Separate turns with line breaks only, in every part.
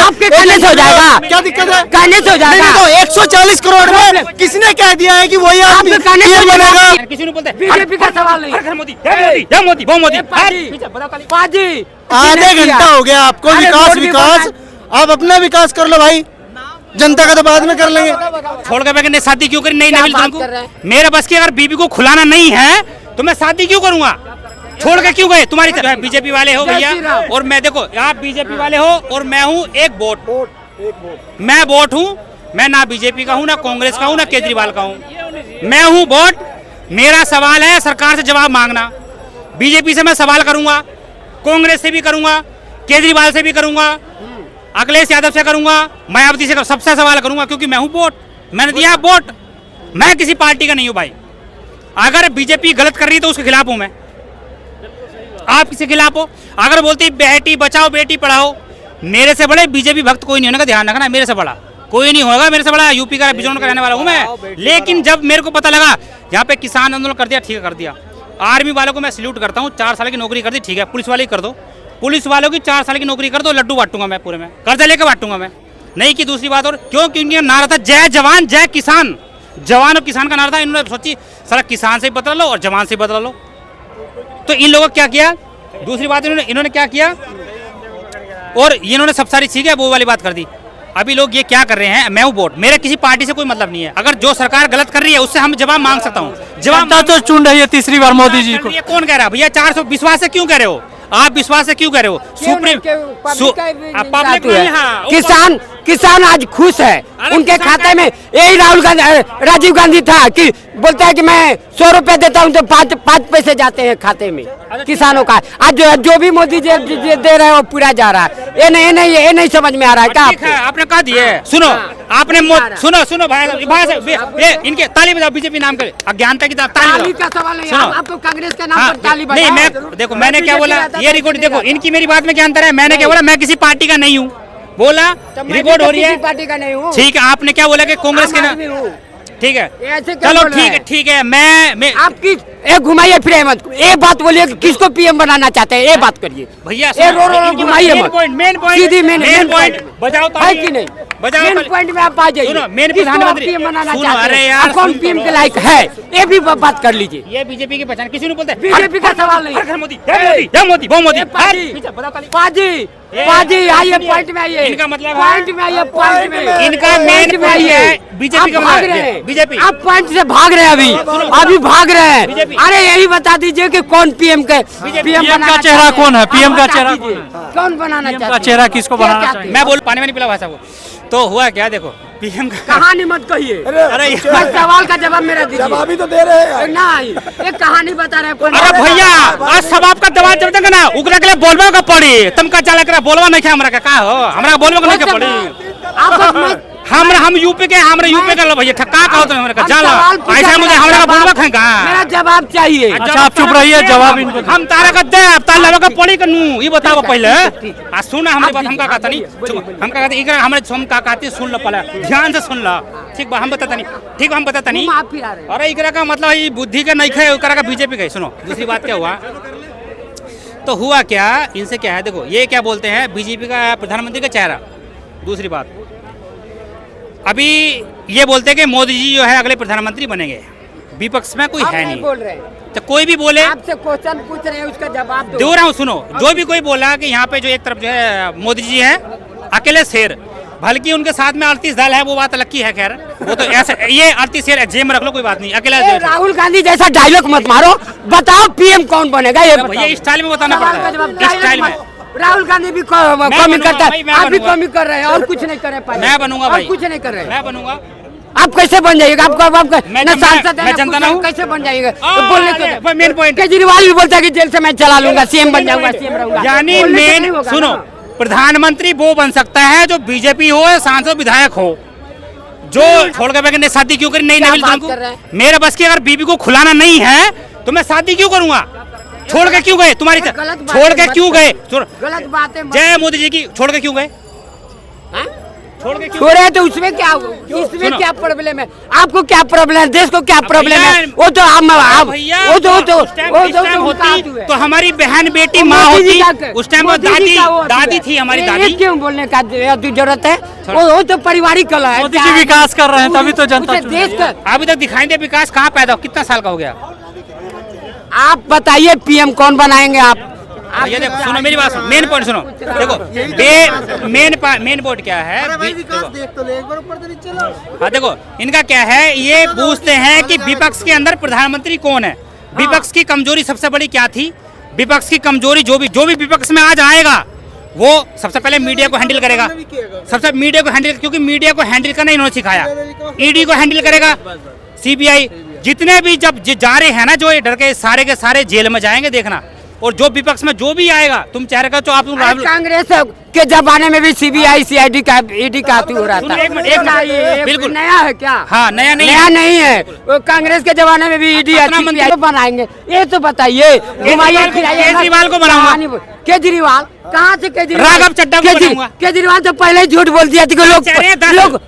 आपके कहने से हो जाएगा?
क्या दिक्कत है?
कहने से हो जाएगा?
तो 140 करोड़ में किसने कह दिया है कि वही आदमी
आपके कहने से
बनेगा?
किसी ने बोलते
बीजेपी का सवाल नहीं।
मोदी जय मोदी वो मोदी
पाजी
आधे घंटा हो गया आपको
अरे
विकास
रोड भी
विकास, आप अपना विकास कर लो भाई, जनता का तो बाद में कर लेंगे।
छोड़ के बैठे शादी क्यों करी? नहीं
क्या
मिली
बात
तुमको?
कर रहे हैं?
मेरे बस की अगर बीबी को खुलाना नहीं है तो मैं शादी क्यों करूंगा? छोड़ के क्यों गए? तुम्हारी तरह बीजेपी वाले हो भैया, और मैं देखो आप बीजेपी वाले हो और मैं हूँ एक वोट, मैं वोट हूँ, मैं ना बीजेपी का हूँ, ना कांग्रेस का हूँ, ना केजरीवाल का हूँ, मैं हूँ वोट। मेरा सवाल है सरकार से जवाब मांगना। बीजेपी से मैं सवाल करूंगा, कांग्रेस से भी करूंगा, केजरीवाल से भी करूंगा, अखिलेश यादव से करूंगा, मायावती से सबसे सवाल करूंगा, क्योंकि मैं हूं वोट, मैंने दिया वोट। मैं किसी पार्टी का नहीं हूं भाई। अगर बीजेपी गलत कर रही है तो उसके खिलाफ हूं मैं, आप किसके खिलाफ हो? अगर बोलती बेटी बचाओ बेटी पढ़ाओ, मेरे से बड़े बीजेपी भक्त कोई नहीं होने का ध्यान रखना, मेरे से बड़ा कोई नहीं होगा। मेरे से बड़ा यूपी का बिजनौर का रहने वाला हूं मैं। लेकिन जब मेरे को पता लगा यहाँ पे किसान आंदोलन कर दिया, ठीक है कर दिया। आर्मी वालों को मैं सल्यूट करता हूँ, 4 साल की नौकरी कर दी, ठीक है। पुलिस वाले कर दो, पुलिस वालों की 4 साल की नौकरी कर दो, लड्डू बांटूंगा मैं पूरे में, कर्जा लेकर बांटूंगा मैं। नहीं की दूसरी बात, और क्योंकि इनका नारा था जय जवान जय किसान, जवान और किसान का नारा था। इन्होंने सोची सारा किसान से बदला लो और जवान से बदला लो, तो इन लोगों क्या किया? दूसरी बात इन्होंने क्या किया, और इन्होंने सब सारी ठीक है वो वाली बात कर दी। अभी लोग ये क्या कर रहे हैं, मैं हूँ वोट, मेरे किसी पार्टी से कोई मतलब नहीं है। अगर जो सरकार गलत कर रही है उससे हम जवाब मांग सकता हूँ। जवाब
तो चुन रही है तीसरी बार मोदी जी को।
ये कौन कह रहा है भैया? 400 विश्वास से क्यों कह रहे हो आप? विश्वास से क्यों कह रहे हो? सुप्रीम पब्लिक नहीं, हाँ,
किसान आज खुश है, उनके खाते में यही राजीव गांधी था कि बोलता है कि मैं 100 रुपए देता हूँ तो 5 पैसे जाते हैं खाते में किसानों का। आज जो भी मोदी जी दे रहे हैं वो पूरा जा रहा है। ये नहीं समझ में आ रहा है क्या
ठीक है, आपने कहा दिए। सुनो आपने सुनो भाई इनके ताली बजाओ, बीजेपी नाम के अज्ञानता की ताली
का सवाल नहीं, आपको कांग्रेस के नाम पर ताली
नहीं। मैं देखो मैंने क्या बोला, ये रिकॉर्ड देखो, इनकी मेरी बात में क्या अंतर है। मैंने क्या बोला, मैं किसी पार्टी का नहीं हूँ, बोला रिकॉर्ड हो रही है।
पार्टी का नहीं हूँ,
ठीक है। आपने क्या बोला कि कांग्रेस के नाम, ठीक है चलो ठीक है। मैं
आपकी एक घुमाइए फिर मत, एक बात बोलिए किसको पीएम बनाना चाहते हैं, ये बात करिए
भैया।
घुमाइए मत,
मेन पॉइंट बजाओ
है कि नहीं? मेन पॉइंट में आप आ जाइए।
मेन प्रधानमंत्री
पीएम बनाना चाहते
अरे
हैं,
यार
कौन पीएम के लायक है, ये भी बात कर लीजिए।
ये बीजेपी की पहचान, किसी ने बोलते
बीजेपी का सवाल नहीं।
मोदी जय मोदी वो मोदी।
पाजी आइए पॉइंट में आइए,
इनका मतलब
पॉइंट में आइए, पॉइंट में
इनका मेन पॉइंट है बीजेपी का
भाग रहे हैं,
बीजेपी।
आप पॉइंट से भाग रहे हैं, अभी भाग रहे हैं। अरे यही बता दीजिए कि कौन पीएम का
चेहरा कौन है? पीएम का चेहरा
कौन बनाना चाहते हैं?
चेहरा किसको बनाना चाहिए?
मैं बोल पानी में नहीं पिला भाषा को। तो हुआ क्या, देखो पीएम का
कहानी मत कहिए,
अरे
बस सवाल का जवाब मेरा दीजिए।
जवाब ही तो दे रहे हैं।
नहीं, एक कहानी बता रहे हैं।
अरे भैया आज सब आपका दवा जब तक ना उगरा के लिए बोलवा का पड़ी, तुम का चाला करा बोलवा नहीं हमरा का हो, हमरा बोलवा का नहीं पड़ी। हम यूपी के, हमरा यूपी का भैया ठक्का कहो तो हमरा का जाला ऐसा मुझे हमरा का बोलवा खाएगा।
मेरा जवाब चाहिए।
अच्छा आप चुप रहिए, जवाब इनको
हम तारा का दे तार लगा का पड़ी कनु ये बताओ पहले। आ सुन हमरे बात, हम का कहता नहीं, हम का कहते इकरा हमरे हम का कहते सुन लो पहले, ध्यान से सुन लो, ठीक बा? हम बताता नहीं, ठीक हम बताता नहीं। अरे इकरा का मतलब ये बुद्धि का नहीं है, इकरा का बीजेपी का। सुनो दूसरी बात क्या हुआ, तो हुआ क्या, इनसे क्या है देखो, ये क्या बोलते हैं बीजेपी का प्रधानमंत्री का चेहरा। दूसरी बात अभी ये बोलते हैं कि मोदी जी जो है अगले प्रधानमंत्री बनेंगे, विपक्ष में कोई है नहीं
बोल रहे,
तो कोई भी बोले,
आपसे क्वेश्चन पूछ रहे हैं उसका जवाब
दे रहा हूँ। सुनो, जो भी कोई बोला कि यहाँ पे जो एक तरफ जो है मोदी जी है अकेले शेर, बल्कि उनके साथ में 38 दल है, वो बात अलग की है। खैर वो तो ऐसे ये 38 शेर जेब में रख लो, कोई बात नहीं, अकेला।
राहुल गांधी जैसा डायलॉग मत मारो, बताओ पीएम कौन बनेगा ये
भैया स्टाइल में बताना पड़ता है, स्टाइल में।
राहुल गांधी भी कॉमिक करता है, आप भी कॉमिक कर रहे हैं और कुछ नहीं कर रहे।
मैं बनूंगा भाई,
कुछ नहीं कर रहे,
मैं बनूंगा।
आप कैसे बन जाइएगा? आपको
सांसद मैं जनता ना हूँ,
कैसे बन जाइएगा? तो बोलने के
मेन पॉइंट,
केजरीवाल भी बोलता है कि जेल से मैं चला लूंगा, सीएम बन जाऊंगा, सीएम रहूंगा।
यानी मेन सुनो, प्रधानमंत्री वो बन सकता है जो बीजेपी हो, सांसद विधायक हो। जो छोड़ के बैठे शादी क्यों करी? नहीं मिली तुमको? मेरे बस की अगर बीबी को खुलाना नहीं है तो मैं शादी क्यों करूंगा? छोड़ के क्यों गए? तुम्हारी छोड़ के क्यों गए?
गलत बात है।
जय मोदी जी की छोड़ के क्यों गए? छोड़ के क्यों
छोड़े तो उसमें क्या, इसमें क्या प्रॉब्लम है? आपको क्या प्रॉब्लम है? देश को क्या प्रॉब्लम है? वो तो हम
भैया
वो तो
उस टाइम होती तो हमारी बहन बेटी माँ होती, उस टाइम वो दादी थी हमारी दादी।
क्यों बोलने का जरूरत है? वो तो पारिवारिक कला है।
मोदी जी विकास कर रहे हैं तभी तो जनता
देश का
अभी तक दिखाई दे विकास कहाँ पैदा हो, कितना साल का हो गया?
आप बताइए पीएम कौन बनाएंगे आप?
ये देखो सुनो मेरी बात सुनो, मेन पॉइंट सुनो। देखो मेन पॉइंट क्या है, हाँ देखो इनका क्या है, ये पूछते हैं कि विपक्ष के अंदर प्रधानमंत्री कौन है। विपक्ष की कमजोरी सबसे बड़ी क्या थी? विपक्ष की कमजोरी जो भी विपक्ष में आज आएगा वो सबसे पहले मीडिया को हैंडल करेगा, सबसे मीडिया को हैंडल, क्योंकि मीडिया को हैंडल करना इन्होंने सिखाया। ईडी को हैंडल करेगा, सीबीआई, जितने भी जब जा रहे हैं ना जो ये डर के सारे जेल में जाएंगे देखना। और जो विपक्ष में जो भी आएगा तुम चेहरे का तो आप
कांग्रेस के जमाने में भी सीबीआई सीआईडी का ईडी का हो रहा था।
बिल्कुल
नया है क्या?
हाँ नया
नहीं है। वो कांग्रेस के जमाने में भी ईडी बनाएंगे, ये तो बताइए।
केजरीवाल को बनाऊंगा।
केजरीवाल कहाँ से?
राघव चड्ढा को बनाऊंगा।
केजरीवाल तो पहले ही झूठ बोल दिया था कि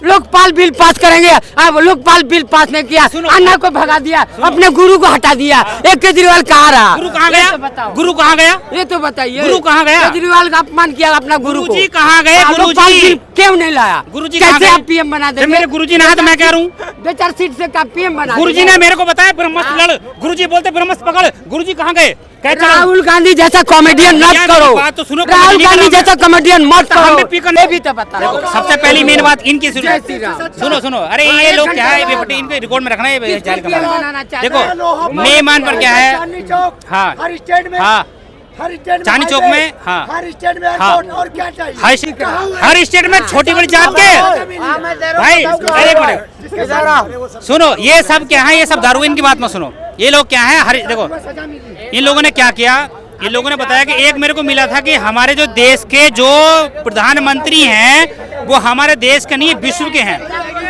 लोकपाल बिल पास करेंगे। अब लोकपाल बिल पास नहीं किया, अन्ना को भगा दिया, अपने गुरु को हटा दिया। एक केजरीवाल कहाँ रहा?
गुरु कहाँ गया? गुरु कहाँ गया?
ये तो बताइए।
गुरु कहाँ गया?
केजरीवाल का अपमान किया अपना गुरु को।
जी कहाँ गए? गुरु जी
क्यों नहीं लाया?
गुरु जी
कैसे आप पीएम बना देंगे?
मेरे गुरु जी ने तो मैं कह रहा हूँ
2-4 सीट से का पीएम बना।
गुरु जी ने मेरे को बताया ब्रह्मस्त्र लड़, गुरु जी बोलते ब्रह्मस्त्र पकड़। गुरु जी कहाँ गए?
राहुल गांधी जैसा कॉमेडियन मत करो।
बात तो सुनो,
राहुल गांधी जैसा कॉमेडियन मत करो।
ये
भी तो बता।
सबसे पहली मेन बात इनकी सुनो। अरे ये लोग क्या है, इनके रिकॉर्ड में रखना है जाहिर का। देखो मेहमान पर क्या है, हाँ हाँ चांदनी चौक में, हाँ
हर स्टेट में
हाँ
और क्या चाहिए?
हर स्टेट में छोटी बड़ी जात के भाई। एक मिनट सुनो, ये सब क्या है, ये सब दारू, इनकी बात मत सुनो। ये लोग क्या है, देखो इन लोगों ने क्या किया, इन लोगों ने बताया कि एक मेरे को मिला था कि हमारे जो देश के जो प्रधानमंत्री हैं वो हमारे देश के नहीं विश्व के हैं।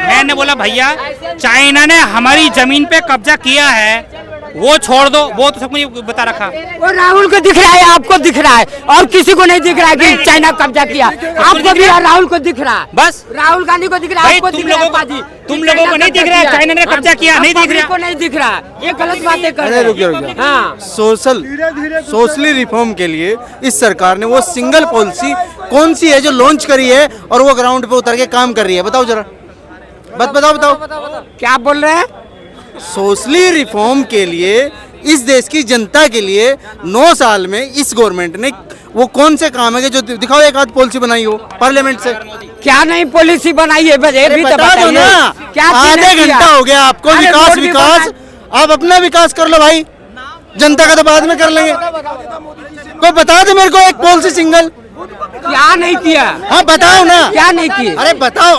मैंने बोला भैया चाइना ने हमारी जमीन पे कब्जा किया है, वो छोड़ दो, वो तो सब मुझे बता रखा।
वो राहुल को दिख रहा है, आपको दिख रहा है, और किसी को नहीं दिख रहा है कि चाइना कब्जा किया। आपको भी राहुल को दिख रहा है, बस राहुल गांधी को दिख रहा है।
तुम लोगों को नहीं दिख रहा है चाइना ने कब्जा किया, नहीं दिख रहा,
को नहीं दिख रहा। ये गलत बातें कर रहे हैं। हाँ
सोशली रिफॉर्म के लिए इस सरकार ने वो सिंगल पॉलिसी कौन सी है जो लॉन्च करी है और वो ग्राउंड पे उतर के काम कर रही है? बताओ जरा, बताओ
क्या बोल रहे हैं?
सोशली रिफॉर्म के लिए इस देश की जनता के लिए 9 साल में इस गवर्नमेंट ने वो कौन से काम है कि जो दिखाओ एक आध पॉलिसी बनाई हो पार्लियामेंट से?
क्या नहीं पॉलिसी बनाई है? भी
बता दो ना।
क्या
आधे घंटा हो गया आपको विकास। आप अपना विकास कर लो भाई, जनता का तो बाद में कर लेंगे। कोई बता दे मेरे को एक पॉलिसी सिंगल।
क्या नहीं किया?
हाँ बताओ ना, क्या
नहीं किया?
अरे बताओ,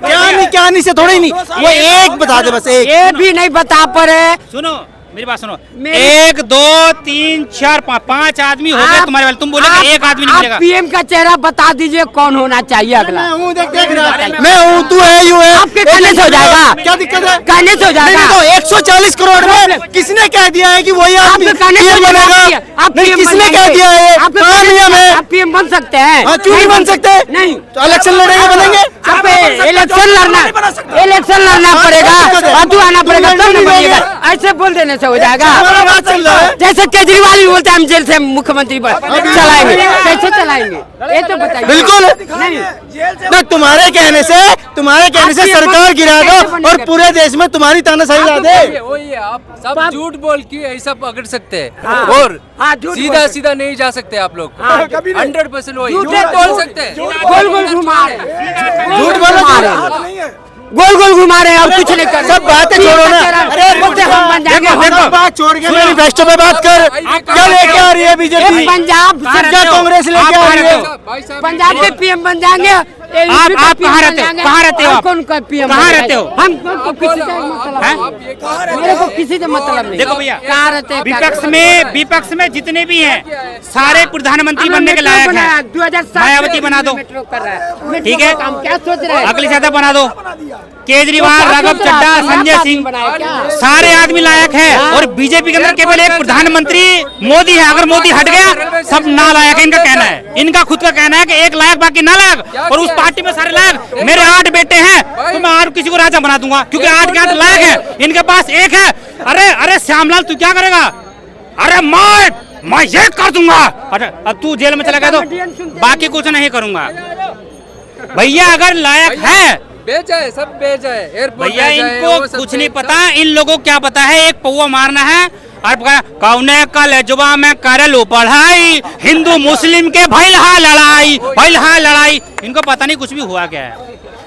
क्या नहीं से थोड़ी नहीं, वो एक बता दे बस, एक।
ये भी नहीं बता पा रहे।
सुनो मेरी बात सुनो, 1 2 3 4 5 आदमी हो गए तुम्हारे वाले, तुम बोले एक आदमी नहीं मिलेगा।
पीएम का चेहरा बता दीजिए कौन होना चाहिए अगला।
मैं हूँ, तू है, यू है।
आपके कहने से हो जाएगा?
क्या दिक्कत है?
कहने से हो जाएगा?
140 करोड़ में किसने कह दिया है कि वही आदमी
पीएम
बनेगा? किसने कह दिया है? कहाँ नियम है?
आप पीएम बन सकते हैं?
क्यों नहीं बन सकते?
नहीं
तो इलेक्शन लड़ेंगे, बनेंगे।
इलेक्शन लड़ना पड़ेगा, अधू आना पड़ेगा, तब नहीं बनेगा। ऐसे बोल देने से हो जाएगा? जैसे केजरीवाल भी बोलते हैं हम जेल से मुख्यमंत्री चलाएंगे, कैसे चलाएंगे? ये तो बताइए।
बिल्कुल नहीं, तुम्हारे कहने से सरकार गिरा दो और पूरे देश में तुम्हारी तानाशाही ला दे।
वही है, आप सब झूठ बोल के ऐसा पकड़ सकते हैं
और
सीधा नहीं जा सकते आप लोग। 100% वही
झूठ
बोल सकते हैं।
गोल गोल घुमा रहे,
झूठ बोलो,
गोल गोल घुमा रहे हैं और कुछ नहीं कर रहे।
सब बातें छोड़ो ना। अरे
देखो
बात छोड़ के मैनिफेस्टो पे बात कर। क्या लेके आ रही है बीजेपी?
पंजाब
क्या कांग्रेस लेके आ रही है?
पंजाब के पीएम बन जाएंगे।
आप कहाँ रहते हो? कहाँ रहते हो?
कौन का पीएम?
कहाँ रहते हो?
हम किसी से मतलब है, मेरे को किसी से मतलब नहीं।
देखो भैया,
कहाँ रहते हैं?
विपक्ष में जितने भी हैं सारे प्रधानमंत्री बनने के लायक हैं।
2007
मायावती बना दो,
ठीक
ठीक है?
क्या सोच रहे हैं?
अगली ज्यादा बना दो। केजरीवाल, राघव चड्डा, संजय सिंह, सारे आदमी लायक है। और बीजेपी के अंदर केवल एक प्रधानमंत्री मोदी है। अगर मोदी हट गया सब नालायक है, इनका कहना है। इनका खुद का कहना है कि एक लायक बाकी नालायक। और उस पार्टी में सारे लायक। मेरे 8 बेटे हैं तो मैं 8 किसी को राजा बना दूंगा, क्योंकि 8 के 8 लायक है। इनके पास एक है। अरे श्यामलाल तू क्या करेगा? अरे मैं ये कर दूंगा। अरे अब तू जेल में चला गया तो बाकी कुछ नहीं करूंगा। भैया अगर लायक है
बेचा है, सब बेचा है। एयरपोर्ट
भैया,
बेचा है, वो
इनको
सब
कुछ नहीं
बेचा
पता। इन लोगों को क्या पता है, एक पौवा मारना है और कौने कलेजुबा में करलू पढ़ाई, हिंदू मुस्लिम के भइलहा लड़ाई। इनको पता नहीं कुछ भी हुआ क्या है।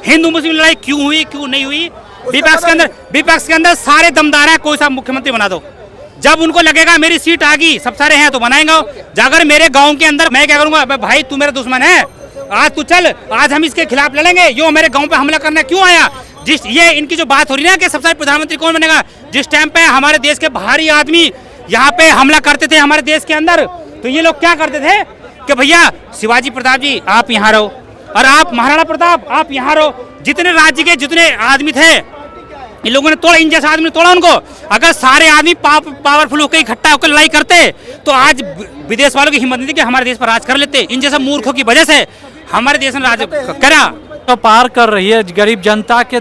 हिंदू मुस्लिम लड़ाई क्यों हुई, क्यों नहीं हुई। विपक्ष के अंदर सारे दमदार है। कोई सा मुख्यमंत्री बना दो। जब उनको लगेगा मेरी सीट आ गई, सब सारे हैं तो बनाएंगे। अगर मेरे गांव के अंदर मैं क्या करूंगा, भाई तू मेरा दुश्मन है, आज तू चल, आज हम इसके खिलाफ लड़ेंगे। यो मेरे गांव पे हमला करने क्यों आया? जिस ये इनकी जो बात हो रही है ना कि सबसे प्रधानमंत्री कौन बनेगा, जिस टाइम पे हमारे देश के बाहरी आदमी यहाँ पे हमला करते थे हमारे देश के अंदर, तो ये लोग क्या करते थे कि भैया शिवाजी प्रताप जी आप यहाँ रहो और आप महाराणा प्रताप आप यहाँ रहो। जितने राज्य के जितने आदमी थे इन लोगों ने तोड़ा, इन जैसा आदमी ने तोड़ा उनको। अगर सारे आदमी पावरफुल होकर इकट्ठा होकर लड़ाई करते तो आज विदेश वालों की हिम्मत नहीं थी कि हमारे देश पर राज कर लेते। इन जैसा मूर्खों की वजह से हमारे देश ने राज करा।
तो पार कर रही है गरीब जनता के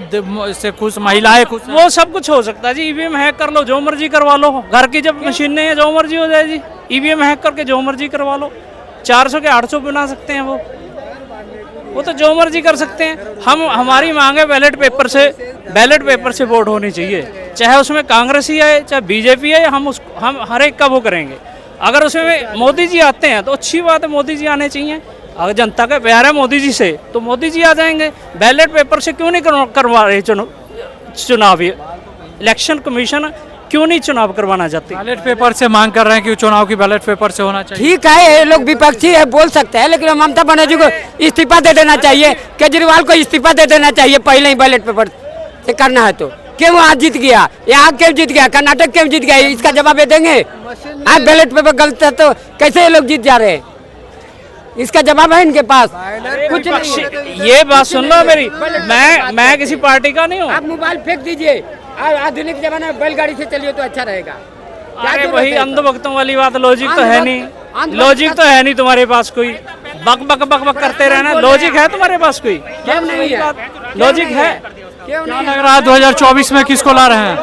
से खुश, महिलाएं खुश।
वो सब कुछ हो सकता है जी। ईवीएम हैक कर लो, जो मर्जी करवा लो। घर की जब मशीन नहीं है, जो मर्जी हो जाए जी। ईवीएम हैक करके जो मर्जी करवा लो। 400 के 800 बना सकते हैं वो तो जो मर्जी कर सकते हैं। हमारी मांग है बैलेट पेपर से वोट होनी चाहिए, चाहे उसमें कांग्रेस ही आए चाहे बीजेपी आए। हम हर एक का वो करेंगे। अगर उसमें मोदी जी आते हैं तो अच्छी बात है, मोदी जी आने चाहिए। अगर जनता का प्यार है मोदी जी से तो मोदी जी आ जाएंगे। बैलेट पेपर से क्यों नहीं करवा रहे चुनाव? इलेक्शन कमीशन क्यों नहीं चुनाव करवाना चाहती?
बैलेट पेपर से मांग कर रहे हैं कि चुनाव की बैलेट पेपर से होना चाहिए।
ठीक है, ये लोग विपक्षी है, बोल सकते हैं, लेकिन ममता बनर्जी को इस्तीफा दे देना चाहिए। केजरीवाल को इस्तीफा दे देना चाहिए पहले ही बैलेट पेपर से करना है तो। क्यों वहाँ जीत गया, यहाँ क्यों जीत गया, कर्नाटक क्यों जीत गया, इसका जवाब देंगे। आज बैलेट पेपर गलत है तो कैसे ये लोग जीत जा रहे हैं, इसका जवाब है इनके पास कुछ नहीं।
ये बात सुन लो मेरी, मैं किसी पार्टी का नहीं हूँ।
आप मोबाइल फेंक दीजिए, आधुनिक जमाने में बैलगाड़ी से चलिए तो अच्छा रहेगा।
अरे वही अंधभक्तों वाली बात, लॉजिक तो है नहीं तुम्हारे पास कोई। बक बक बक बक करते रहना, लॉजिक है तुम्हारे पास कोई?
क्यों नहीं है?
लॉजिक है?
क्यों
क्या लग रहा है 2024 में किसको ला रहे हैं?